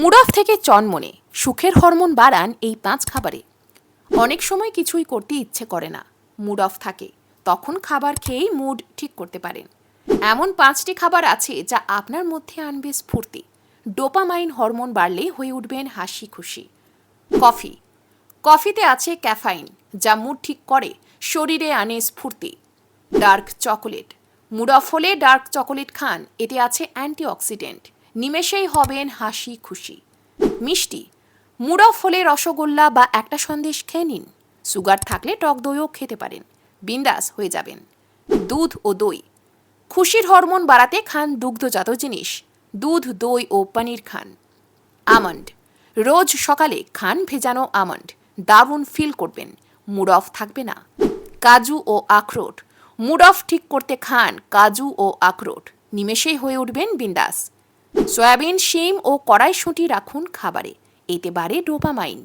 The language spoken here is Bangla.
মুড অফ থেকে চনমনে সুখের হরমোন বাড়ান এই 5 খাবারে। অনেক সময় কিছুই করতে ইচ্ছে করে না, মুড অফ থাকে, তখন খাবার খেয়েই মুড ঠিক করতে পারেন। এমন 5টি খাবার আছে যা আপনার মধ্যে আনবে স্ফূর্তি। ডোপামাইন হরমোন বাড়লে হয়ে উঠবেন হাসি খুশি। কফি। কফিতে আছে ক্যাফাইন, যা মুড ঠিক করে, শরীরে আনে স্ফূর্তি। Dark chocolate. মুড অফ হলে ডার্ক চকোলেট খান, এতে আছে অ্যান্টিঅক্সিডেন্ট, নিমেষেই হবেন হাসি খুশি। মিষ্টি। মুড অফ হলে রসগোল্লা বা একটা সন্দেশ খেয়ে নিন। সুগার থাকলে টক দইও খেতে পারেন, বিন্দাস হয়ে যাবেন। দুধ ও দই। খুশির হরমোন বাড়াতে খান দুগ্ধজাত জিনিস, দুধ, দই ও পনির খান। আমন্ড। রোজ সকালে খান ভেজানো আমন্ড, দারুণ ফিল করবেন, মুড অফ থাকবে না। কাজু ও আখরোট। মুড অফ ঠিক করতে খান কাজু ও আখরোট, নিমেষেই হয়ে উঠবেন বিন্দাস। সয়াবিন, শিম ও কড়াইশুঁটি রাখুন খাবারে, এতে বাড়ে ডোপামাইন।